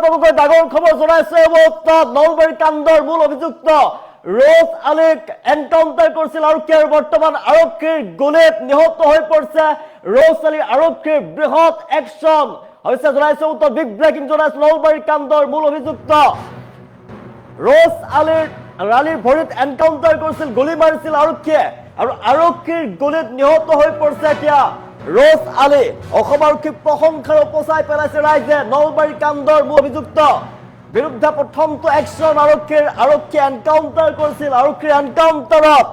চমকপ্ৰদকৈ ডাঙৰ খবৰ জনাইছে নলবাৰী কাণ্ডৰ মূল অভিযুক্ত ৰ'জ আলীক এনকাউণ্টাৰ কৰিছিল আৰক্ষীয়ে আৰু বৰ্তমান আৰক্ষীৰ গুলীত নিহত হৈ পৰিছে ৰ'জ আলী। আৰক্ষীৰ বৃহৎ একশ্যন হৈছে জনাইছে উত্তৰ বিগ ব্ৰেকিং জনাইছে নলবাৰী কাণ্ডৰ মূল অভিযুক্ত ৰ'জ আলীৰ ভৰিত এনকাউণ্টাৰ কৰিছিল, গুলী মাৰিছিল আৰক্ষীয়ে আৰু আৰক্ষীৰ গুলীত নিহত হৈ পৰিছে এতিয়া ৰ'জ আলী। অসম আৰক্ষীক প্ৰশংসাৰে উপচাই পেলাইছে ৰাইজে। নলবাৰী কাণ্ডৰ মূল অভিযুক্ত বিৰুদ্ধে প্ৰথমটো একশ্যন আৰক্ষীয়ে এনকাউণ্টাৰ কৰিছিল। আৰক্ষীৰ এনকাউণ্টাৰত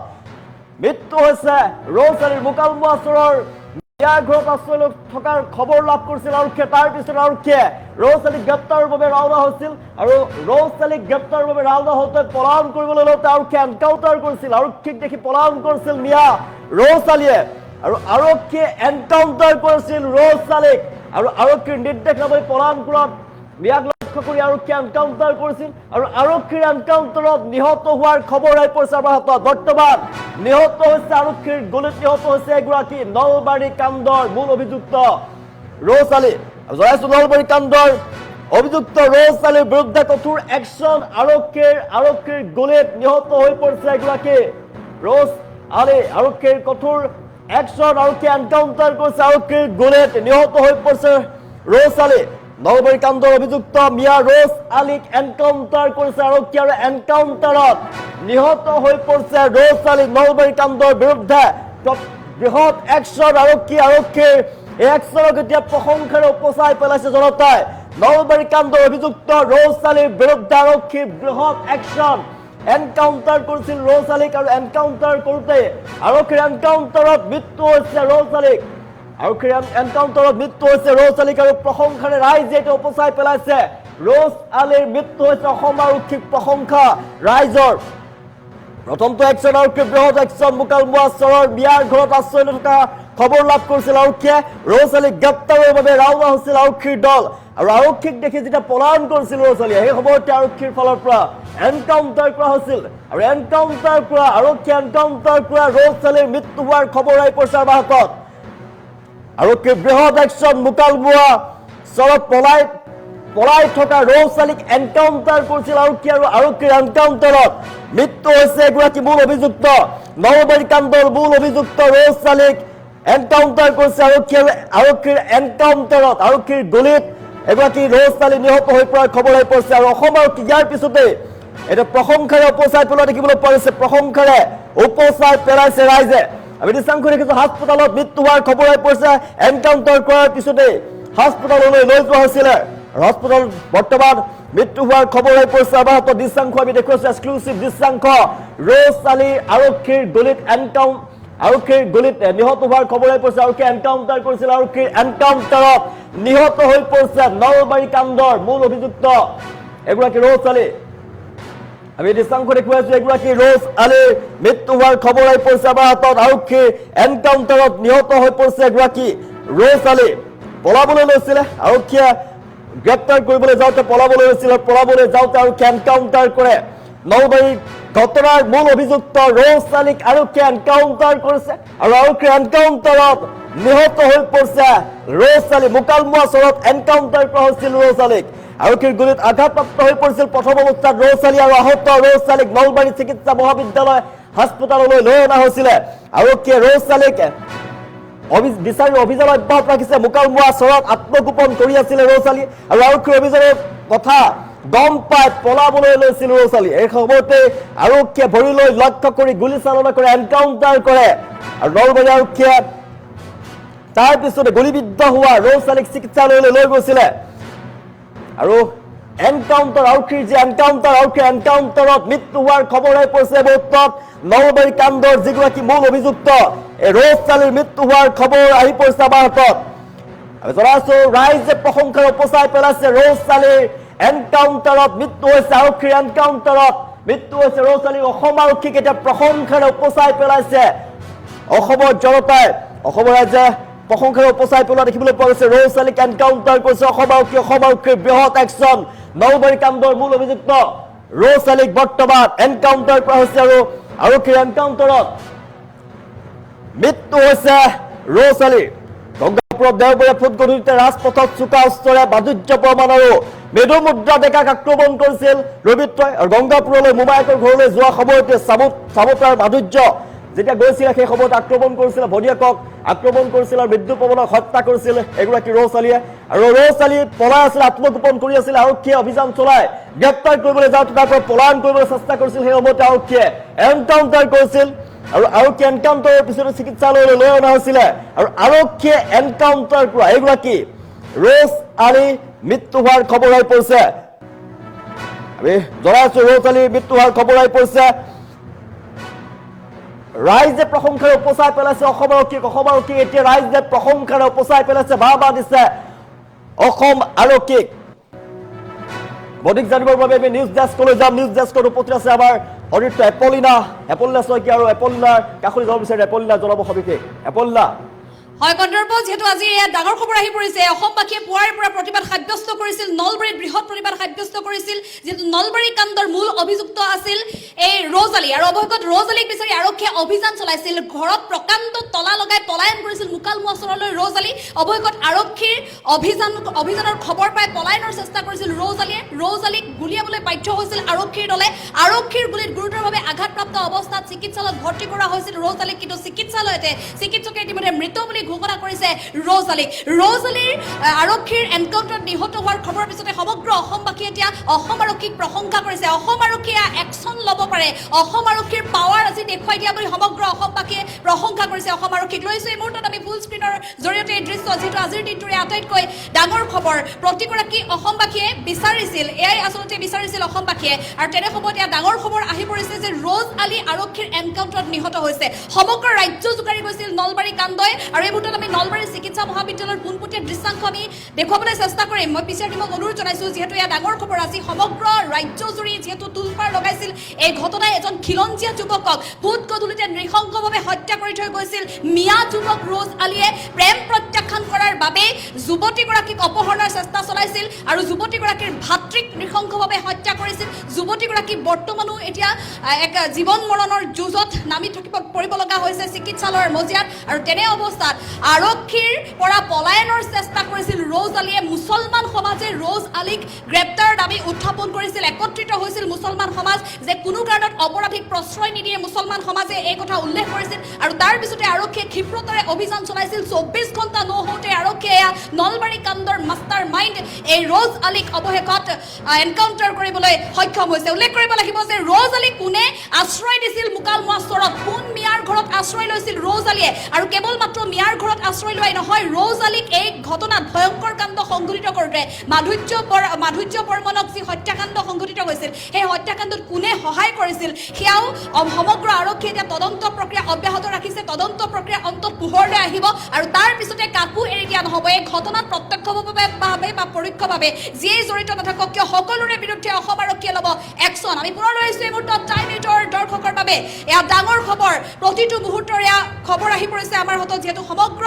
মৃত্যু হৈছে ৰ'জ আলীৰ। মুকালমুৱা চৰৰ ইয়াৰ ঘৰত আশ্ৰয় লৈ থকাৰ খবৰ লাভ কৰিছিল আৰক্ষীয়ে। তাৰ পিছত আৰক্ষীয়ে ৰ'জ আলীক গ্ৰেপ্তাৰৰ বাবে ৰাওনা হৈছিল আৰু ৰ'জ আলীক গ্ৰেপ্তাৰৰ বাবে ৰাওনা হওঁতে পলায়ন কৰিবলৈ লওঁতে আৰক্ষীয়ে এনকাউণ্টাৰ কৰিছিল। আৰক্ষীক দেখি পলায়ন কৰিছিল মিয়া ৰ'জ আলীয়ে আৰু আৰক্ষীয়ে এনকাউণ্টাৰ কৰিছিল ৰ'জ আলীক আৰু আৰক্ষীৰ নিৰ্দেশ নাপাই পলায়ন কৰাত মিয়াক লক্ষ্য কৰি আৰক্ষীয়ে এনকাউণ্টাৰ কৰিছিল আৰু আৰক্ষীৰ এনকাউণ্টাৰত নিহত হোৱাৰ খবৰ আহি পৰিছে আমাৰ হাতত। বৰ্তমান নিহত হৈছে আৰক্ষীৰ গুলীত নিহত হৈছে এগৰাকী নলবাৰী কাণ্ডৰ মূল অভিযুক্ত ৰ'জ আলী। জনাইছো নলবাৰী কাণ্ডৰ অভিযুক্ত ৰ'জ আলীৰ বিৰুদ্ধে কঠোৰ একশ্যন আৰক্ষীৰ গুলীত নিহত হৈ পৰিছে এগৰাকী ৰ'জ আলী। আৰক্ষীৰ কঠোৰ একশ্যন আৰক্ষীয়ে এনকাউণ্টাৰ কৰিছে, আৰক্ষীৰ গুলীত নিহত হৈ পৰিছে ৰ'জ আলী। নলবাৰী কাণ্ডৰ অভিযুক্ত মিয়া ৰ'জ আলীক এনকাউণ্টাৰ কৰিছে আৰক্ষী আৰু এনকাউণ্টাৰত নিহত হৈ পৰিছে ৰ'জ আলী। নলবাৰী কাণ্ডৰ বিৰুদ্ধে বৃহৎ একশ্যন আৰক্ষীৰ এই একশ্যনক এতিয়া প্ৰশংসাৰে উপচাই পেলাইছে জনতাই। নলবাৰী কাণ্ডৰ অভিযুক্ত ৰ'জ আলীৰ বিৰুদ্ধে আৰক্ষীৰ বৃহৎ একশ্যন এনকাউণ্টাৰ কৰিছিল ৰ'জ আলীক আৰু এনকাউণ্টাৰ কৰোঁতে আৰক্ষীৰ এনকাউণ্টাৰত মৃত্যু হৈছে ৰ'জ আলীক। আৰক্ষীৰ এনকাউণ্টাৰত মৃত্যু হৈছে ৰ'জ আলীক আৰু প্ৰশংসাৰে ৰাইজে এতিয়া উপচাই পেলাইছে। ৰ'জ আলীৰ মৃত্যু হৈছে অসম আৰক্ষীক প্ৰশংসা ৰাইজৰ। প্ৰথমটো একশ্যন আৰক্ষীৰ বৃহৎ একশ্যন মুকালমুৱা চৰৰ মিয়াৰ ঘৰত আশ্ৰয় লৈ থকা খবৰ লাভ কৰিছিল আৰক্ষীয়ে। ৰ'জ আলীক গ্ৰেপ্তাৰৰ বাবে ৰাওনা হৈছিল আৰক্ষীৰ দল আৰু আৰক্ষীক দেখি যেতিয়া পলায়ন কৰিছিল ৰ'জ আলীয়ে সেই সময়তে আৰক্ষীৰ ফালৰ পৰা এনকাউণ্টাৰ কৰা হৈছিল আৰু আৰক্ষীয়ে এনকাউণ্টাৰ কৰা ৰ'জ আলীৰ মৃত্যু হোৱাৰ খবৰ আহি পৰিছে আমাৰ হাতত। আৰক্ষীৰ বৃহৎ একশ্যন মুকালমুৱা চৰত পলাই থকা ৰ'জ আলীক এনকাউণ্টাৰ কৰিছিল আৰক্ষী আৰু আৰক্ষীৰ এনকাউণ্টাৰত মৃত্যু হৈছে এগৰাকী মূল অভিযুক্ত নলবাৰী কাণ্ডৰ মূল অভিযুক্ত ৰ'জ আলীক এনকাউণ্টাৰ কৰিছে আৰক্ষী আৰু আৰক্ষীৰ এনকাউণ্টাৰত আৰক্ষীৰ গুলীত এগৰাকী ৰ'জ আলী নিহত হৈ পৰাৰ খবৰ আহি পৰিছে আৰু অসম আৰক্ষী ইয়াৰ পিছতে এটা প্ৰশংসাৰে উপচাই পেলোৱা দেখিবলৈ পাৰিছে। প্ৰশংসাৰে উপচাই পেলাইছে ৰাইজে। আমি দৃশ্যাংশ দেখিছো হাস্পতালত মৃত্যু হোৱাৰ খবৰ আহি পৰিছে। এনকাউণ্টাৰ কৰাৰ পিছতে হাস্পতাললৈ লৈ যোৱা হৈছিলে আৰু হাস্পতালত বৰ্তমান মৃত্যু হোৱাৰ খবৰ আহি পৰিছে আমাৰ হাতত। দৃশ্যাংশ আমি দেখুৱাইছো এক্সক্লুচিভ দৃশ্যাংশ। ৰ'জ আলী আৰক্ষীৰ গুলীত নিহত হোৱাৰ খবৰ আহি পৰিছে। আৰক্ষীয়ে এনকাউণ্টাৰ কৰিছিল, আৰক্ষীৰ এনকাউণ্টাৰত নিহত হৈ পৰিছে নলবাৰী কাণ্ডৰ মূল অভিযুক্ত এগৰাকী ৰ'জ আলী। আমি দৃশ্যাংশ দেখুৱাইছো এগৰাকী ৰ'জ আলীৰ মৃত্যু হোৱাৰ খবৰ আহি পৰিছে আমাৰ হাতত। আৰক্ষীৰ এনকাউণ্টাৰত নিহত হৈ পৰিছে এগৰাকী ৰ'জ আলী। পলাবলৈ লৈছিলে আৰক্ষীয়ে গ্ৰেপ্তাৰ কৰিবলৈ যাওঁতে পলাবলৈ যাওঁতে আৰক্ষীয়ে এনকাউণ্টাৰ কৰে। নলবাৰী ঘটনাৰ মূল অভিযুক্ত ৰ'জ আলীক আৰক্ষীয়ে এনকাউণ্টাৰ কৰিছে আৰু আৰক্ষীৰ এনকাউণ্টাৰত নিহত হৈ পৰিছে ৰ'জ আলী। মুকালমুৱা চৰত এনকাউণ্টাৰ কৰা হৈছিল ৰ'জ আলীক। আৰক্ষীৰ গুলীত আঘাতপ্ৰাপ্ত হৈ পৰিছিল প্ৰথম অৱস্থাত ৰ'জ আলী আৰু আহত ৰ'জ আলীক নলবাৰী চিকিৎসা মহাবিদ্যালয় হাস্পতাললৈ লৈ অনা হৈছিলে। আৰক্ষীয়ে ৰ'জ আলীক বিচাৰি অভিযান অব্যাহত ৰাখিছে। মুকালমুৱা চৰত আত্মগোপন কৰি আছিলে ৰ'জ আলী আৰু আৰক্ষীৰ অভিযানৰ কথা গম পাই পলাবলৈ লৈছিল ৰ'জ আলী। এই সময়তে আৰক্ষীয়ে ভৰিলৈ লক্ষ্য কৰি গুলী চালনা কৰি এনকাউণ্টাৰ কৰে আৰু নলবাৰী আৰক্ষীয়ে তাৰ পিছতে গুলীবিদ্ধ হোৱা ৰ'জ আলীক চিকিৎসালয়লৈ লৈ গৈছিলে আৰু আৰক্ষীৰ এনকাউণ্টাৰত মৃত্যু হোৱাৰ খবৰ আহি পৰিছে মুহূৰ্তত। নলবাৰী কাণ্ডৰ যিগৰাকী মূল অভিযুক্ত এই ৰ'জ আলীৰ মৃত্যু হোৱাৰ খবৰ আহি পৰিছে আমাৰ হাতত। আমি জনাইছো ৰাইজে প্ৰশংসাৰে উপচাই পেলাইছে ৰ'জ আলীৰ এনকাউণ্টাৰত মৃত্যু হৈছে, আৰক্ষীৰ এনকাউণ্টাৰত মৃত্যু হৈছে ৰ'জ আলী। অসম আৰক্ষীক এতিয়া প্ৰশংসাৰে উপচাই পেলাইছে অসমৰ জনতাই। অসমৰ ৰাইজে প্ৰশংসাৰে উপচাই পেলোৱা দেখিবলৈ পোৱা গৈছে। ৰ'জ আলীক এনকাউণ্টাৰ কৰিছে অসম আৰক্ষীৰ বৃহৎ একশ্যন। নলবাৰী কাণ্ডৰ মূল অভিযুক্ত ৰ'জ আলীক বৰ্তমান এনকাউণ্টাৰ কৰা হৈছে আৰু আৰক্ষীৰ এনকাউণ্টাৰত মৃত্যু হৈছে ৰ'জ আলীৰ। গংগাপুৰত দেওবাৰে ফুটগলিতে ৰাজপথত চোকা অস্ত্ৰৰে বাণিজ্য প্ৰমাণ আৰু মৃদু মুদ্ৰা ডেকাক আক্ৰমণ কৰিছিল ৰবিত্ৰই আৰু গংগাপুৰলৈ মোমায়েকৰ ঘৰলৈ যোৱা সময়তে চাবতাৰ মাধুৰ্য যেতিয়া গৈছিল সেই সময়ত আক্ৰমণ কৰিছিল ভনীয়েকক আক্ৰমণ কৰিছিল আৰু মৃত্যু পৱনক হত্যা কৰিছিল এগৰাকী ৰৌচালীয়ে আৰু ৰৌচালী পলাই আছিল আত্মগোপন কৰি আছিল আৰক্ষীয়ে অভিযান চলাই গ্ৰেপ্তাৰ কৰিবলৈ যাওঁতে তাৰ পৰা পলায়ন কৰিবলৈ চেষ্টা কৰিছিল সেই সময়তে আৰক্ষীয়ে এনকাউণ্টাৰ কৰিছিল আৰু আৰক্ষী এনকাউণ্টাৰৰ পিছতে চিকিৎসালয়লৈ লৈ অনা হৈছিলে আৰু আৰক্ষীয়ে এনকাউণ্টাৰ কৰা এগৰাকী ৰৌছ আলী মৃত্যু হোৱাৰ খবৰ আহি পৰিছে আমি জনাইছো ৰৌছ আলীৰ মৃত্যু হোৱাৰ খবৰ আহি পৰিছে ৰাইজে প্ৰশংসাৰে উপচাই পেলাইছে অসম আৰক্ষীক এতিয়া ৰাইজে প্ৰশংসাৰে উপচাই পেলাইছে বাহ দিছে অসম আৰক্ষীক অধিক জানিবৰ বাবে আমি নিউজ ডেস্কলৈ যাম নিউজ ডেস্কত উপস্থিত আছে আমাৰ অনিৰুদ্ধ এপলিনা শইকীয়া আৰু এপলিনাৰ কাষলৈ যাব বিচাৰে এপলিনা জনাব সবিশেষ এপলিনা হয় কন্দৰ্প যেহেতু আজি ডাঙৰ খবৰ আহি পৰিছে অসমবাসীয়ে পুৱাৰ পৰা প্ৰতিবাদ সাব্যস্ত কৰিছিল নলবাৰীত বৃহৎ প্ৰতিবাদ সাব্যস্ত কৰিছিল যেহেতু নলবাৰী কাণ্ডৰ মূল অভিযুক্ত আছিল এই ৰৌছ আলী আৰু অৱশেষত ৰৌছ আলীক বিচাৰি আৰক্ষীয়ে অভিযান চলাইছিল ঘৰত প্ৰকাণ্ড তলা লগাই পলায়ন কৰিছিল মুকালমুৱা চৰলৈ ৰৌছ আলী অৱশেষত আৰক্ষীৰ অভিযানৰ খবৰ পাই পলায়নৰ চেষ্টা কৰিছিল ৰৌছ আলীক গুলিয়াবলৈ বাধ্য হৈছিল আৰক্ষীৰ দলে আৰক্ষীৰ গুলীত গুৰুতৰভাৱে আঘাতপ্ৰাপ্ত অৱস্থাত চিকিৎসালয়ত ভৰ্তি কৰা হৈছিল ৰৌছ আলীক কিন্তু চিকিৎসকে ইতিমধ্যে মৃত বুলি ঘোষণা কৰিছে ৰৌছ আলীৰ আৰক্ষীৰ এনকাউণ্টাৰত নিহত হোৱাৰ খবৰৰ পিছতে সমগ্ৰ অসমবাসীয়ে এতিয়া অসম আৰক্ষীক প্ৰশংসা কৰিছে অসম আৰক্ষীয়ে একশ্যন ল'ব পাৰে অসম আৰক্ষীৰ পাৱাৰ আজি দেখুৱাই দিয়া বুলি সমগ্ৰ অসমবাসীয়ে প্ৰশংসা কৰিছে অসম আৰক্ষীক লৈছো এই মুহূৰ্তত আমি ফুল স্ক্ৰীনৰ জৰিয়তে এই দৃশ্য যিহেতু আজিৰ দিনটোৰে আটাইতকৈ ডাঙৰ খবৰ প্ৰতিগৰাকী অসমবাসীয়ে বিচাৰিছিল এয়াই আচলতে বিচাৰিছিল অসমবাসীয়ে আৰু তেনে সময়ত এয়া ডাঙৰ খবৰ আহি পৰিছে যে ৰৌছ আলী আৰক্ষীৰ এনকাউণ্টাৰত নিহত হৈছে সমগ্ৰ ৰাজ্য জোকাৰি গৈছিল নলবাৰী কাণ্ডই আৰু এই মুহূৰ্তত আমি নলবাৰী চিকিৎসা মহাবিদ্যালয়ৰ পোনপটীয়া দৃশ্যাংশ আমি দেখুৱাবলৈ চেষ্টা কৰিম মই পিছৰ টিমক অনুৰোধ জনাইছো যিহেতু এয়া ডাঙৰ খবৰ আজি সমগ্ৰ ৰাজ্যজুৰি যিহেতু তুলপাৰ লগাইছিল এই ঘটনাই এজন খিলঞ্জীয়া যুৱকক ভূত গধূলিতে নৃশংসভাৱে হত্যা কৰি থৈ গৈছিল মিয়া যুৱক ৰৌছ আলীয়ে প্ৰেম প্ৰত্যাখ্যান কৰাৰ বাবে যুৱতীগৰাকীক অপহৰণৰ চেষ্টা চলাইছিল আৰু যুৱতীগৰাকীৰ ভাতৃক নৃশংসভাৱে হত্যা কৰিছিল যুৱতীগৰাকী বৰ্তমানো এতিয়া এক জীৱন মৰণৰ যুঁজত নামি পৰিব লগা হৈছে চিকিৎসালয়ৰ মজিয়াত আৰু তেনে অৱস্থাত আৰক্ষীৰ পৰা পলায়নৰ চেষ্টা কৰিছিল ৰৌছ আলীয়ে মুছলমান সমাজে ৰৌছ আলীক গ্ৰেপ্তাৰ দাবী উত্থাপন কৰিছিল একত্ৰিত হৈছিল মুছলমান সমাজ যে কোনো কাৰণত অপৰাধীক প্ৰশ্ৰয় নিদিয়ে মুছলমান সমাজে এই কথা উল্লেখ কৰিছিল আৰু তাৰ পিছতে আৰক্ষীয়ে ক্ষিপ্ৰতাৰে অভিযান চলাইছিল 24 ঘণ্টা নহওঁতে আৰক্ষীয়ে নলবাৰী কাণ্ডৰ মাষ্টাৰ মাইণ্ড এই ৰৌছ আলীক অৱশেষত এনকাউণ্টাৰ কৰিবলৈ সক্ষম হৈছে উল্লেখ কৰিব লাগিব যে ৰৌছ আলীক কোনে আশ্ৰয় দিছিল মুকালমুৱা চৰত কোন মিয়াৰ ঘৰত আশ্ৰয় লৈছিল ৰৌছ আলীয়ে আৰু কেৱল মাত্ৰ মিয়াৰ ঘৰত আশ্ৰয় লোৱাই নহয় ৰৌছ আলীক এই ঘটনাত ভয়ংকৰ কাণ্ড সংঘটিত কৰোঁতে মাধুৰ্য বৰ্মনক যি হত্যাকাণ্ড সংঘটিত হৈছিল সেই হত্যাকাণ্ডত কোনে সহায় কৰিছিল সেয়াও সমগ্ৰ আৰক্ষীয়ে এতিয়া তদন্ত প্ৰক্ৰিয়া অব্যাহত ৰাখিছে তদন্ত প্ৰক্ৰিয়া অন্তত পোহৰলৈ আহিব আৰু তাৰ পিছতে কাকো এৰি দিয়া নহ'ব এই ঘটনাত প্ৰত্যক্ষভাৱে বা পৰোক্ষভাৱে যিয়েই জড়িত নাথাকক কিয় সকলোৰে বিৰুদ্ধে অসম আৰক্ষীয়ে ল'ব একশ্যন আমি পুনৰ লৈ আহিছোঁ এই মুহূৰ্তত টাইম এইটৰ দৰ্শকৰ বাবে এয়া ডাঙৰ খবৰ প্ৰতিটো মুহূৰ্তৰ এয়া খবৰ আহি পৰিছে আমাৰ হাতত যিহেতু সমগ্ৰ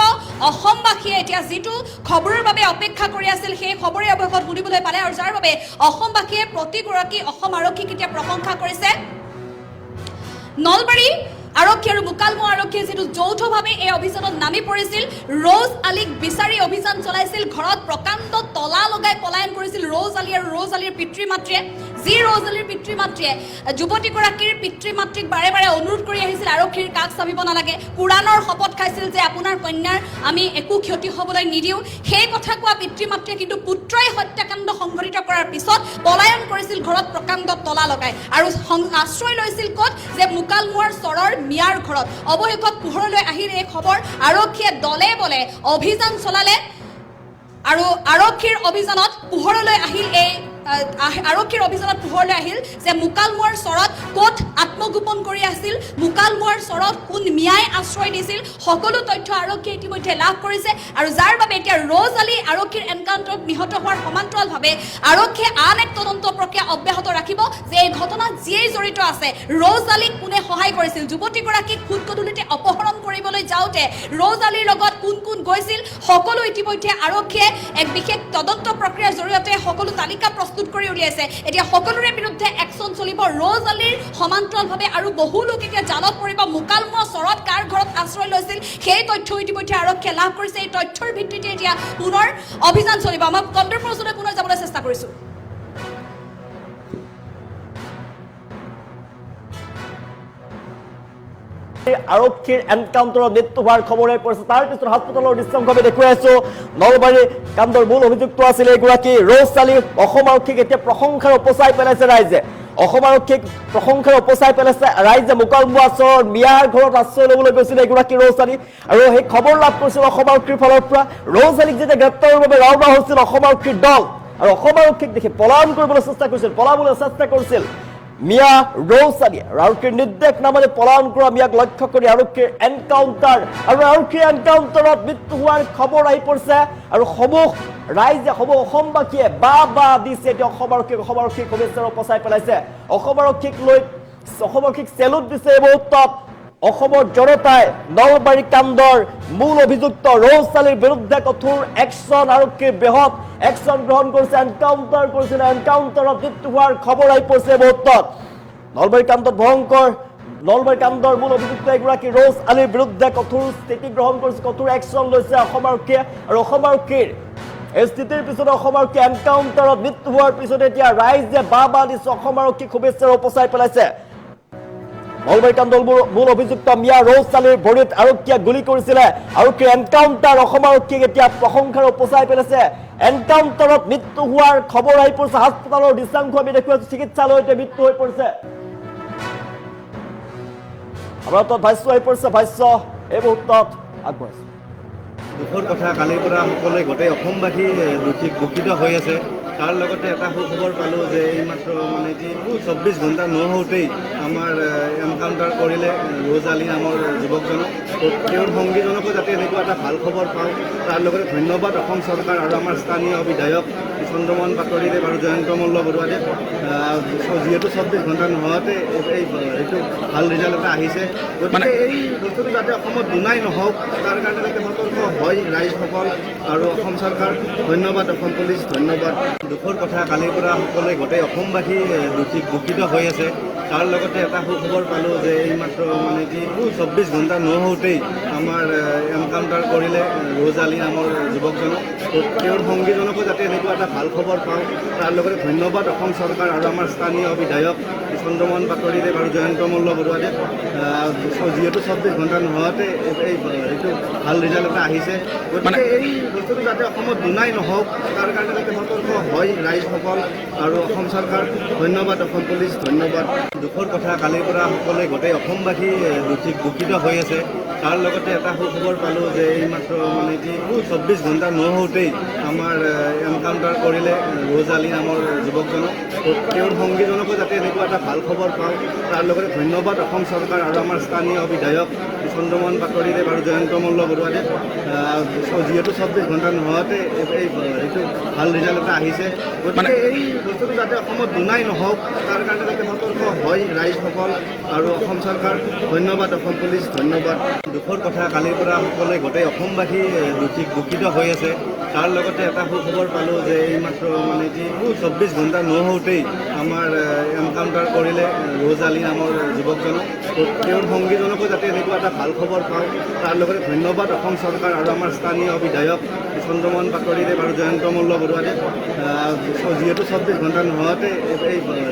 অসমবাসীয়ে এতিয়া যিটো খবৰৰ বাবে অপেক্ষা কৰি আছিল সেই খবৰে অৱশেষত শুনিবলৈ পালে আৰু যাৰ বাবে অসমবাসীয়ে প্ৰতিগৰাকী অসম আৰক্ষীক এতিয়া প্ৰশংসা কৰিছে নলবাৰী আৰক্ষী আৰু মুকালমুৱা আৰক্ষীয়ে যিটো যৌথভাৱে এই অভিযানত নামি পৰিছিল ৰৌছ আলীক বিচাৰি অভিযান চলাইছিল ঘৰত প্ৰকাণ্ড তলা লগাই পলায়ন কৰিছিল ৰৌছ আলী আৰু ৰৌছ আলীৰ পিতৃ মাতৃয়ে যি ৰৌছ আলীৰ পিতৃ মাতৃয়ে যুৱতীগৰাকীৰ পিতৃ মাতৃক বাৰে বাৰে অনুৰোধ কৰি আহিছিল আৰক্ষীৰ কাষ চাপিব নালাগে কোৰাণৰ শপত খাইছিল যে আপোনাৰ কন্যাৰ আমি একো ক্ষতি হ'বলৈ নিদিওঁ সেই কথা কোৱা পিতৃ মাতৃয়ে কিন্তু পুত্ৰই হত্যাকাণ্ড সংঘটিত কৰাৰ পিছত পলায়ন কৰিছিল ঘৰত প্ৰকাণ্ড তলা লগাই আৰু আশ্ৰয় লৈছিল ক'ত যে মুকালমুৱাৰ চৰৰ মিয়াৰ ঘৰত অৱশেষত পোহৰলৈ আহিল এই খবৰ আৰক্ষীয়ে দলে বলে অভিযান চলালে আৰু আৰক্ষীৰ অভিযানত পোহৰলৈ আহিল এই আৰক্ষীৰ অভিযানত পোহৰলৈ আহিল যে মুকালমুৱাৰ চৰত ক'ত আত্মগোপন কৰি আছিল মুকালমুৱাৰ চৰত কোন মিয়াই আশ্ৰয় দিছিল সকলো তথ্য আৰক্ষীয়ে ইতিমধ্যে লাভ কৰিছে আৰু যাৰ বাবে এতিয়া ৰৌছ আলী আৰক্ষীৰ এনকাউণ্টাৰত নিহত হোৱাৰ সমান্তৰালভাৱে আৰক্ষীয়ে আন এক তদন্ত প্ৰক্ৰিয়া অব্যাহত ৰাখিব যে এই ঘটনাত যিয়েই জড়িত আছে ৰৌছ আলীক কোনে সহায় কৰিছিল যুৱতীগৰাকীক খুদ গধূলিতে অপহৰণ কৰিবলৈ যাওঁতে ৰৌছ আলীৰ লগত কোন কোন গৈছিল সকলো ইতিমধ্যে আৰক্ষীয়ে এক বিশেষ তদন্ত প্ৰক্ৰিয়াৰ জৰিয়তে সকলো তালিকা প্ৰস্তুত কৰি উলিয়াইছে এতিয়া সকলোৰে বিৰুদ্ধে একশ্যন চলিব ৰৌছ আলীৰ সমান্তৰালভাৱে আৰু বহু লোক এতিয়া জালত পৰিব মুকালমুৱা চৰত কাৰ ঘৰত আশ্ৰয় লৈছিল সেই তথ্য ইতিমধ্যে আৰক্ষীয়ে লাভ কৰিছে এই তথ্যৰ ভিত্তিতে এতিয়া পুনৰ অভিযান চলিব মই কণ্ডৰ ওচৰলৈ পুনৰ যাবলৈ চেষ্টা কৰিছোঁ আৰক্ষীৰ এনকাউণ্টাৰত মৃত্যু হোৱাৰ খবৰ আহি পৰিছে তাৰ পিছত হাস্পতালৰ দৃশ্যাংশ আমি দেখুৱাই আছো নলবাৰী কাণ্ডৰ মূল অভিযুক্ত আছিল এগৰাকী ৰৌছ আলী অসম আৰক্ষীক এতিয়া প্ৰশংসাৰ উপচাই পেলাইছে ৰাইজে অসম আৰক্ষীক প্ৰশংসাৰ উপচাই পেলাইছে ৰাইজে মুকালমুৱা চহৰ মিয়াৰ ঘৰত আশ্ৰয় ল'বলৈ গৈছিল এগৰাকী ৰৌছ আলী আৰু সেই খবৰ লাভ কৰিছিল অসম আৰক্ষীৰ ফালৰ পৰা ৰৌছ আলীক যেতিয়া গ্ৰেপ্তাৰৰ বাবে ৰাওনা হৈছিল অসম আৰক্ষীৰ দল আৰু অসম আৰক্ষীক দেখি পলায়ন কৰিবলৈ চেষ্টা কৰিছিল মিয়া ৰৌছ আলী আৰক্ষীৰ নিৰ্দেশনামাৰে পলায়ন কৰা মিয়াক লক্ষ্য কৰি আৰক্ষীৰ এনকাউণ্টাৰ আৰু আৰক্ষীৰ এনকাউণ্টাৰত মৃত্যু হোৱাৰ খবৰ আহি পৰিছে আৰু ৰাইজে অসমবাসীয়ে বা দিছে এতিয়া অসম আৰক্ষীক শুভেচ্ছাৰ উপচাই পেলাইছে অসম আৰক্ষীক চেলুট দিছে এই মুহূৰ্তত অসমৰ জনতাই নলবাৰী কাণ্ডৰ মূল অভিযুক্ত ৰৌছ আলীৰ বিৰুদ্ধে কঠোৰ একশ্যন আৰক্ষীৰ বৃহৎ একশ্যন গ্ৰহণ কৰিছে এনকাউণ্টাৰ কৰিছিল এনকাউণ্টাৰত মৃত্যু হোৱাৰ খবৰ আহি পৰিছে এই মুহূৰ্তত নলবাৰী কাণ্ডৰ মূল অভিযুক্ত এগৰাকী ৰৌছ আলীৰ বিৰুদ্ধে কঠোৰ স্থিতি গ্ৰহণ কৰিছে কঠোৰ একশ্যন লৈছে অসম আৰক্ষীয়ে আৰু অসম আৰক্ষীৰ এই স্থিতিৰ পিছতে অসম আৰক্ষী এনকাউণ্টাৰত মৃত্যু হোৱাৰ পিছতে এতিয়া ৰাইজে বা দিছে অসম আৰক্ষীক শুভেচ্ছাৰ উপচাই পেলাইছে নলবাৰী কাণ্ডৰ মূল অভিযুক্ত মিয়া ৰৌছ আলীৰ ভৰিত আৰক্ষীয়ে গুলী কৰিছিলে আৰক্ষীৰ এনকাউণ্টাৰ অসম আৰক্ষীক এতিয়া প্ৰশংসাৰ উপচাই পেলাইছে এনকাউণ্টাৰত মৃত্যু হোৱাৰ খবৰ আহি পৰিছে হাস্পতালৰ দৃশ্যাংশ আমি দেখুৱাইছো চিকিৎসালয়তে মৃত্যু হৈ পৰিছে আমাৰ তাত ভাষ্য আহি পৰিছে ভাষ্য এই মুহূৰ্তত আগবঢ়াইছে দুখৰ কথা কালিৰ পৰা সকলোৱে গোটেই অসমবাসী দুখিত হৈ আছে তাৰ লগতে এটা সুখবৰ পালোঁ যে এইমাত্ৰ মানে কি 24 ঘণ্টা নহওঁতেই আমাৰ এনকাউণ্টাৰ কৰিলে ৰৌছ আলী নামৰ যুৱকজনক তেওঁৰ সংগীজনকো যাতে এনেকুৱা এটা ভাল খবৰ পাওঁ তাৰ লগতে ধন্যবাদ অসম চৰকাৰ আৰু আমাৰ স্থানীয় বিধায়ক চন্দ্ৰমোহন পাটোৱাৰীদেৱ আৰু জয়ন্ত মল্ল বৰুৱাদেৱ যিহেতু 24 ঘণ্টা নোহোৱাতে এইটো ভাল ৰিজাল্ট এটা আহিছে গতিকে এই বস্তুটো যাতে অসমত দুনাই নহওক তাৰ কাৰণে যাতে সতৰ্ক হয় ৰাইজসকল আৰু অসম চৰকাৰ ধন্যবাদ অসম পুলিচ ধন্যবাদ দুখৰ কথা কালিৰ পৰা সকলোৱে গোটেই অসমবাসী দুখিত হৈ আছে তাৰ লগতে এটা সুখবৰ পালোঁ যে এইমাত্ৰ মানে কি 24 ঘণ্টা নহওঁতেই আমাৰ এনকাউণ্টাৰ কৰিলে ৰৌছ আলী নামৰ যুৱকজনক তেওঁৰ সংগীজনকো যাতে এনেকুৱা এটা ভাল খবৰ পাওঁ তাৰ লগতে ধন্যবাদ অসম চৰকাৰ আৰু আমাৰ স্থানীয় বিধায়ক চন্দ্ৰমোহন পাটোৱাৰীদেৱ আৰু জয়ন্ত মল্ল বৰুৱাদেৱ যিহেতু 24 ঘণ্টা নোহোৱাতে এইটো ভাল ৰিজাল্ট এটা আহিছে গতিকে এই বস্তুটো যাতে অসমত দুনাই নহওক তাৰ কাৰণে যাতে সতৰ্ক হয় ৰাইজসকল আৰু অসম চৰকাৰ ধন্যবাদ অসম পুলিচ ধন্যবাদ দুখৰ কথা কালিৰ পৰা সকলোৱে গোটেই অসমবাসী দুখিত হৈ আছে তাৰ লগতে এটা সুখবৰ পালোঁ যে এইমাত্ৰ মানে কি 24 ঘণ্টা নহওঁতেই আমাৰ এনকাউণ্টাৰ কৰিলে ৰৌছ আলী নামৰ যুৱকজনক তেওঁৰ সংগীজনকো যাতে এনেকুৱা এটা ভাল খবৰ পাওঁ তাৰ লগতে ধন্যবাদ অসম চৰকাৰ আৰু আমাৰ স্থানীয় বিধায়ক চন্দ্ৰমোহন পাটোৱাৰীদেৱ আৰু জয়ন্ত মল্ল বৰুৱাদেৱ যিহেতু 24 ঘণ্টা নোহোৱাতে এইটো ভাল ৰিজাল্ট এটা আহিছে গতিকে এই বস্তুটো যাতে অসমত দুনাই নহওক তাৰ কাৰণে যাতে সতৰ্ক হয় ৰাইজসকল আৰু অসম চৰকাৰ ধন্যবাদ অসম পুলিচ ধন্যবাদ দুখৰ কথা কালিৰ পৰা সকলোৱে গোটেই অসমবাসী দুখিত হৈ আছে তাৰ লগতে এটা সুখবৰ পালোঁ যে এইমাত্ৰ মানে কি 24 ঘণ্টা নহওঁতেই আমাৰ এনকাউণ্টাৰ কৰিলে ৰৌছ আলী নামৰ যুৱকজনক তেওঁৰ সংগীজনকো যাতে এনেকুৱা এটা ভাল খবৰ পাওঁ তাৰ লগতে ধন্যবাদ অসম চৰকাৰ আৰু আমাৰ স্থানীয় বিধায়ক চন্দ্ৰমোহন পাটোৱাৰীদেৱ আৰু জয়ন্ত মল্ল বৰুৱাদেৱ যিহেতু 24 ঘণ্টা নোহোৱাতে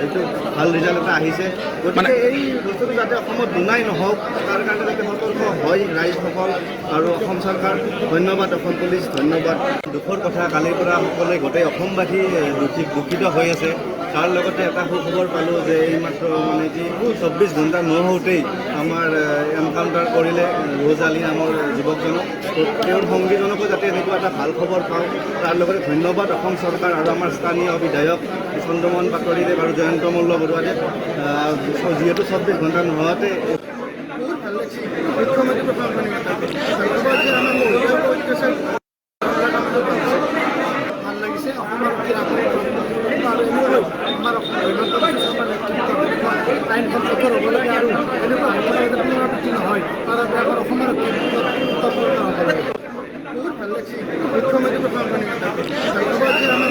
এইটো ভাল ৰিজাল্ট এটা আহিছে গতিকে এই বস্তুটো যাতে অসমত দুনাই নহওক তাৰ কাৰণে যাতে সতৰ্ক হয় ৰাইজসকল আৰু অসম চৰকাৰ ধন্যবাদ অসম পুলিচ ধন্যবাদ দুখৰ কথা কালিৰ পৰা সকলোৱে গোটেই অসমবাসী দুখিত হৈ আছে তাৰ লগতে এটা সুখবৰ পালোঁ যে এইমাত্ৰ মানে কি 24 ঘণ্টা নহওঁতেই আমাৰ এনকাউণ্টাৰ কৰিলে ৰৌছ আলী নামৰ যুৱকজনক তেওঁৰ সংগীজনকো যাতে এনেকুৱা এটা ভাল খবৰ পাওঁ তাৰ লগতে ধন্যবাদ অসম চৰকাৰ আৰু আমাৰ স্থানীয় বিধায়ক চন্দ্ৰমোহন পাটোৱাৰীদেৱ আৰু জয়ন্ত মল্ল বৰুৱাদেৱ যিহেতু 24 ঘণ্টা নোহোৱাতে ভাল লাগিছে অসমৰ আইনখন কঠোৰ হ'ব লাগে আৰু এনেকুৱা পুনৰাবৃত্তি নহয় তাৰ বাবে আমাৰ অসমৰ হ'ব লাগে বহুত ভাল লাগিছে মুখ্যমন্ত্ৰী ধন্যবাদ যে আমাৰ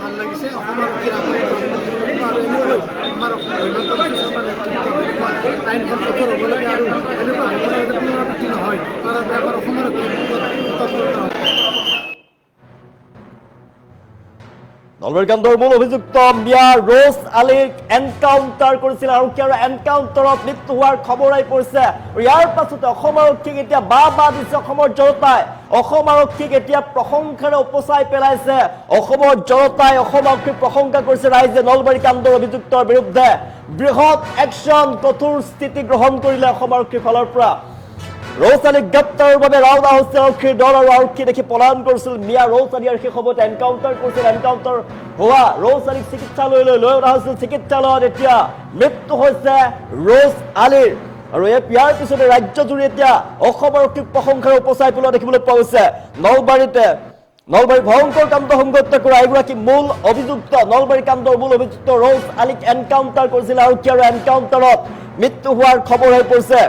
ভাল লাগিছে অসমৰ আমাৰ আইনখন কঠোৰ হ'ব লাগে আৰু এনেকুৱা পুনৰাবৃত্তি নলবাৰী কাণ্ডৰ মূল অভিযুক্ত মিয়া ৰোজ আলীক এনকাউণ্টাৰ কৰিছিল আৰক্ষী আৰু এনকাউণ্টাৰত মৃত্যু হোৱাৰ খবৰ আহি পৰিছে। ইয়াৰ পাছতে অসম আৰক্ষীক এতিয়া বাহ দিছে অসমৰ জনতাই। অসম আৰক্ষীক এতিয়া প্ৰশংসাৰে উপচাই পেলাইছে অসমৰ জনতাই। অসম আৰক্ষীক প্ৰশংসা কৰিছে ৰাইজে নলবাৰী কাণ্ডৰ অভিযুক্তৰ বিৰুদ্ধে বৃহৎ একশ্যন, কঠোৰ স্থিতি গ্ৰহণ কৰিলে অসম আৰক্ষীৰ ফালৰ পৰা। ৰোজ আলীক গ্ৰেপ্তাৰৰ বাবে ৰাওনা হৈছে আৰক্ষীৰ দল আৰু আৰক্ষী দেখি পলায়ন কৰিছিল মিয়া ৰোজ আলী আৰু সেই সময়তে এনকাউণ্টাৰ কৰিছিল। এনকাউণ্টাৰ হোৱা ৰোজ আলীক চিকিৎসালয়লৈ লৈ অনা হৈছিল। চিকিৎসালয়ত এতিয়া মৃত্যু হৈছে ৰোজ আলীৰ। আৰু ইয়াৰ পিছতে ৰাজ্যজুৰি এতিয়া অসম আৰক্ষীক প্ৰশংসাৰে উপচাই পেলোৱা দেখিবলৈ পোৱা গৈছে। নলবাৰী ভয়ংকৰ কাণ্ড সংঘটিত কৰা এগৰাকী মূল অভিযুক্ত, নলবাৰী কাণ্ডৰ মূল অভিযুক্ত ৰোজ আলীক এনকাউণ্টাৰ কৰিছিল আৰক্ষী আৰু এনকাউণ্টাৰত মৃত্যু হোৱাৰ খবৰ আহি পৰিছে।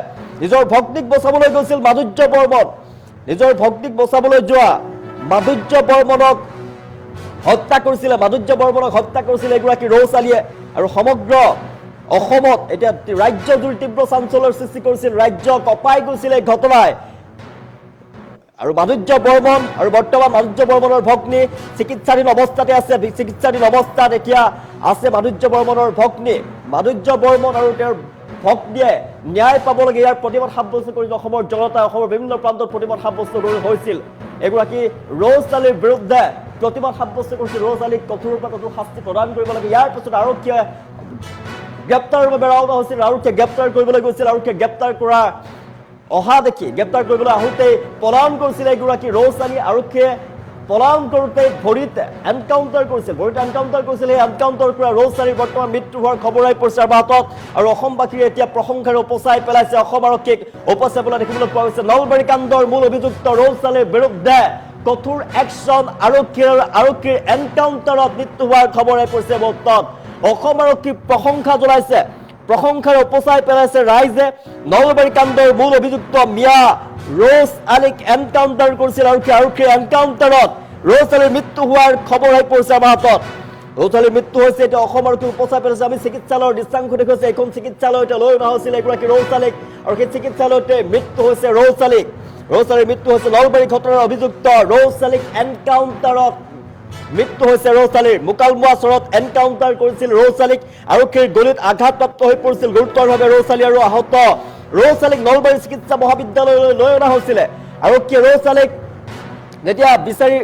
নিজৰ ভক্তিক বচাবলৈ গৈছিল মাধুৰ্য বৰ্মন। নিজৰ ভক্তিক বচাবলৈ যোৱা মাধুৰ্য বৰ্মনক হত্যা কৰিছিলে এগৰাকী ৰোজ আলীয়ে। আৰু সমগ্ৰ অসমত এতিয়া ৰাজ্যজুৰি তীব্ৰ চাঞ্চল্যৰ সৃষ্টি কৰিছিল। ৰাজ্য কঁপাই গৈছিল এই ঘটনাই। আৰু মাধুৰ্য বৰ্মন আৰু বৰ্তমান মাধুৰ্য বৰ্মনৰ ভগ্নী চিকিৎসাধীন অৱস্থাতে আছে। চিকিৎসাধীন অৱস্থাত এতিয়া আছে মাধুৰ্য বৰ্মনৰ ভগ্নী। মাধুৰ্য বৰ্মন আৰু তেওঁৰ ভগ্নীয়ে ন্যায় পাব লাগে, ইয়াৰ প্ৰতিবাদ সাব্যস্ত কৰিছিল অসমৰ জনতাই। অসমৰ বিভিন্ন প্ৰান্তত প্ৰতিবাদ সাব্যস্ত হৈছিল এগৰাকী ৰোজ আলীৰ বিৰুদ্ধে। প্ৰতিবাদ সাব্যস্ত কৰিছিল ৰোজ আলীক কঠোৰৰ পৰা কঠোৰ শাস্তি প্ৰদান কৰিব লাগে। ইয়াৰ পিছত আৰক্ষীয়ে গ্ৰেপ্তাৰৰ বাবে ৰাওনা হৈছিল। আৰক্ষীয়ে গ্ৰেপ্তাৰ কৰিবলৈ গৈছিল। আৰক্ষীয়ে গ্ৰেপ্তাৰ কৰা অহা দেখি গ্ৰেপ্তাৰ কৰিবলৈ আহোঁতেই পলায়ন কৰিছিল এগৰাকী ৰোজ আলী। আৰক্ষীয়ে পলায়ন কৰোঁতে ভৰিত এনকাউণ্টাৰ কৰিছিল। সেই এনকাউণ্টাৰ কৰা ৰোজ আলীৰ বৰ্তমান মৃত্যু হোৱাৰ খবৰ আহি পৰিছে হাতত। আৰু অসমবাসীয়ে এতিয়া প্ৰশংসাৰে উপচাই পেলাইছে অসম আৰক্ষীক। উপচাই পেলাই দেখিবলৈ পোৱা গৈছে নলবাৰী কাণ্ডৰ মূল অভিযুক্ত ৰোজ আলীৰ বিৰুদ্ধে কঠোৰ একশ্যন, আৰক্ষীৰ এনকাউণ্টাৰত মৃত্যু হোৱাৰ খবৰ আহি পৰিছে বৰ্তমান। অসম আৰক্ষীক প্ৰশংসা জনাইছে, প্ৰশংসাৰে উপচাই পেলাইছে ৰাইজে। নলবাৰী কাণ্ডৰ মূল অভিযুক্ত মিয়া ৰোজ আলীক এনকাউণ্টাৰ কৰিছিল আৰক্ষীৰ এনকাউণ্টাৰত ৰোজ আলীৰ মৃত্যু হোৱাৰ খবৰ আহি পৰিছে আমাৰ হাতত। ৰোজ আলীৰ মৃত্যু হৈছে এতিয়া অসম আৰক্ষীক উপচাই পেলাইছে। আমি চিকিৎসালয়ৰ দৃশ্যাংশ দেখুৱাইছে। এইখন চিকিৎসালয়তে লৈ অনা হৈছিল এগৰাকী ৰোজ আলীক আৰু সেই চিকিৎসালয়তে মৃত্যু হৈছে ৰোজ আলীৰ মৃত্যু হৈছে নলবাৰী ঘটনাৰ অভিযুক্ত ৰোজ আলীক এনকাউণ্টাৰত মৃত্যু হৈছে ৰোজ আলীৰ। মুকালমুৱা চৰত এনকাউণ্টাৰ কৰিছিল ৰোজ আলীক। আৰক্ষীৰ গুলীত আঘাতপ্ৰাপ্ত হৈ পৰিছিল গুৰুতৰভাৱে ৰোজ আলী আৰু আহত ৰোজ আলীক নলবাৰী চিকিৎসা মহাবিদ্যালয়লৈ লৈ অনা হৈছিলে। আৰক্ষীয়ে ৰোজ আলীক যেতিয়া বিচাৰি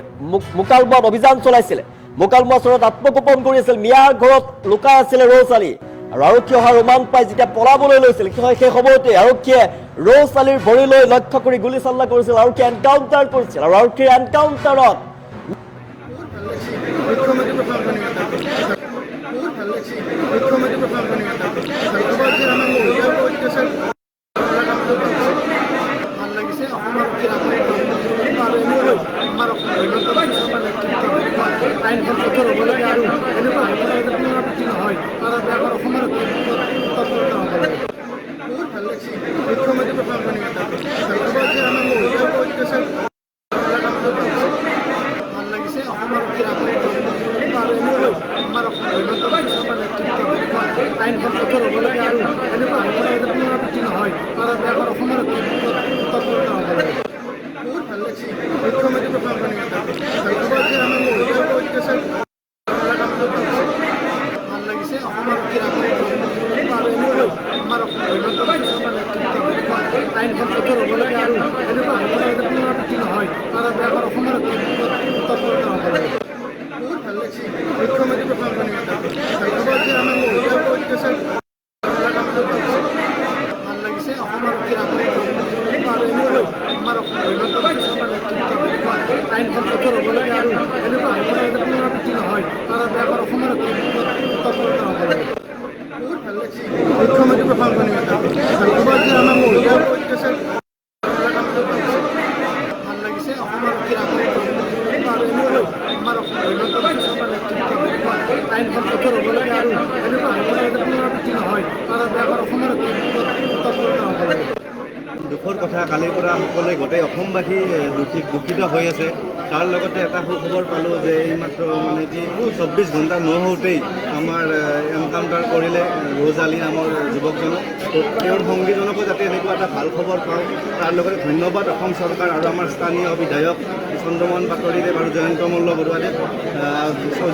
মুকালমুৱাত অভিযান চলাইছিলে, মুকালমুৱা চৰত আত্মগোপন কৰি আছিল। মিয়াৰ ঘৰত লুকাই আছিলে ৰোজ আলী। আৰু আৰক্ষী অহাৰ উমান পাই যেতিয়া পলাবলৈ লৈছিল সেই সময়তে আৰক্ষীয়ে ৰোজ আলীৰ ভৰিলৈ লক্ষ্য কৰি গুলীচালনা কৰিছিল। আৰক্ষীয়ে এনকাউণ্টাৰ কৰিছিল আৰু আৰক্ষীৰ এনকাউণ্টাৰত মুখ্যমন্ত্ৰী প্ৰশাসনিক বহুত ভাল লাগছে। মুখ্যমন্ত্ৰী প্ৰশাসনিক ভাল লাগিছে। অসমৰ আইনখন কঠোৰ হ'ব লাগে আৰু এনেকুৱা ঘটনা যাতে পুনৰাবৃত্তি নহয় তাৰ বাবে আমাৰ অসমৰ তৎপৰতা হ'ব লাগে। বহুত ভাল লাগছে। মুখ্যমন্ত্ৰী প্ৰশাসনিক ভাল লাগিছে। অসমৰ আইনখন কঠোৰ হ'ব লাগে আৰু এনেকুৱা ঘটনা যাতে পুনৰাবৃত্তি নহয় তাৰ বাবে আমাৰ অসমৰ তৎপৰতা হ'ব লাগে। বহুত ভাল লাগছে। মুখ্যমন্ত্ৰী প্ৰশাসনিক ভাল লাগিছে। অসমৰ আইনখন কঠোৰ হ'ব লাগে আৰু এনেকুৱা ঘটনা যাতে পুনৰাবৃত্তি নহয় তাৰ বাবে আমাৰ অসমৰ তৎপৰতা হ'ব লাগে। বহুত ভাল লাগছে। মুখ্যমন্ত্ৰী প্ৰশাসনিক ভাল লাগিছে। অসমৰ আইনখন কঠোৰ হ'ব লাগে আৰু এনেকুৱা ঘটনা যাতে পুনৰাবৃত্তি নহয় তাৰ বাবে আমাৰ অসমৰ তৎপৰতা হ'ব লাগে। বহুত ভাল লাগছে। মুখ্যমন্ত্ৰী প্ৰশাসনিক ভাল লাগিছে। অসমৰ আইনখন কঠোৰ হ'ব লাগে আৰু এনেকুৱা ঘটনা যাতে পুনৰাবৃত্তি নহয় তাৰ বাবে আমাৰ অসমৰ তৎপৰতা হ'ব লাগে। দুখৰ কথা, কালিৰ পৰা সকলোৱে গোটেই অসমবাসী দুখিত হৈ আছে। তাৰ লগতে এটা সুখবৰ পালোঁ যে এইমাত্ৰ মানে কি 24 ঘণ্টা নহওঁতেই আমাৰ এনকাউণ্টাৰ কৰিলে ৰোজ আলী নামৰ যুৱকজনক। তেওঁৰ সংগীজনকো যাতে এনেকুৱা এটা ভাল খবৰ পাওঁ তাৰ লগতে ধন্যবাদ অসম চৰকাৰ আৰু আমাৰ স্থানীয় বিধায়ক চন্দ্ৰমোহন বাতৰিৰে বাৰু জয়ন্ত মল্ল বৰুৱাদেৱ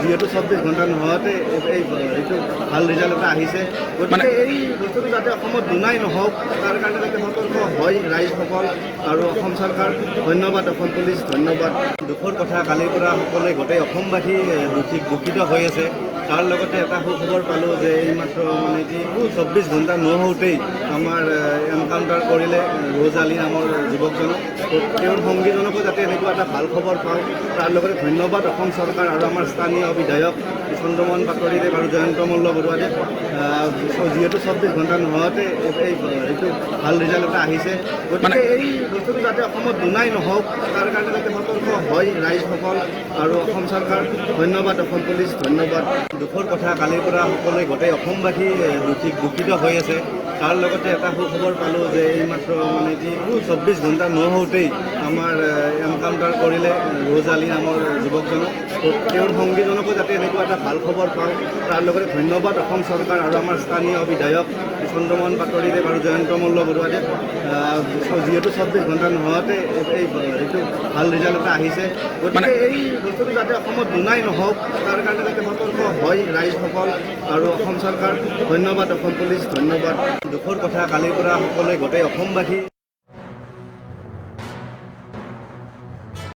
যিহেতু 24 ঘণ্টা নোহোৱাতে এই এইটো ভাল ৰিজাল্ট এটা আহিছে গতিকে এই বস্তুটো যাতে অসমত দুনাই নহওক তাৰ কাৰণে যাতে সতৰ্ক হয় ৰাইজসকল আৰু অসম চৰকাৰ ধন্যবাদ অসম পুলিচ ধন্যবাদ দুখৰ কথা কালিৰ পৰা সকলোৱে গোটেই অসমবাসী দুখিত হৈ আছে তাৰ লগতে এটা সুখবৰ পালোঁ যে এইমাত্ৰ মানে কি 24 ঘণ্টা নহওঁতেই আমাৰ এনকাউণ্টাৰ কৰিলে ৰ'জ আলী নামৰ যুৱকজনক তেওঁৰ সংগীজনকো যাতে এনেকুৱা এটা ভাল খবৰ পাওঁ তাৰ লগতে ধন্যবাদ অসম চৰকাৰ আৰু আমাৰ স্থানীয় বিধায়ক চন্দ্ৰমোহন বাতৰিৰে বাৰু জয়ন্ত মল্ল বৰুৱাদেৱ যিহেতু 24 ঘণ্টা নোহোৱাতে এই এইটো ভাল ৰিজাল্ট এটা আহিছে গতিকে এই বস্তুটো যাতে অসমত দুনাই নহওক তাৰ কাৰণে যাতে সতৰ্ক হয় ৰাইজসকল আৰু অসম চৰকাৰ ধন্যবাদ অসম পুলিচ ধন্যবাদ দুখৰ কথা কালিৰ পৰা সকলোৱে গোটেই অসমবাসী দুখিত হৈ আছে তাৰ লগতে এটা সুখবৰ পালোঁ যে এইমাত্ৰ মানে কি 24 ঘণ্টা নহওঁতেই আমাৰ এনকাউণ্টাৰ কৰিলে ৰ'জ আলী নামৰ যুৱকজনক তেওঁৰ সংগীজনকো যাতে এনেকুৱা এটা ভাল খবৰ পাওঁ তাৰ লগতে ধন্যবাদ অসম চৰকাৰ আৰু আমাৰ স্থানীয় বিধায়ক চন্দ্ৰমোহন বাতৰিৰে বাৰু জয়ন্ত মল্ল বৰুৱাদেৱ যিহেতু 24 ঘণ্টা নোহোৱাতে এই এইটো ভাল ৰিজাল্ট এটা আহিছে গতিকে এই বস্তুটো যাতে অসমত দুনাই নহওক তাৰ কাৰণে যাতে সতৰ্ক হয় ৰাইজসকল আৰু অসম চৰকাৰ ধন্যবাদ অসম পুলিচ ধন্যবাদ দুখৰ কথা কালিৰ পৰা সকলোৱে গোটেই অসমবাসী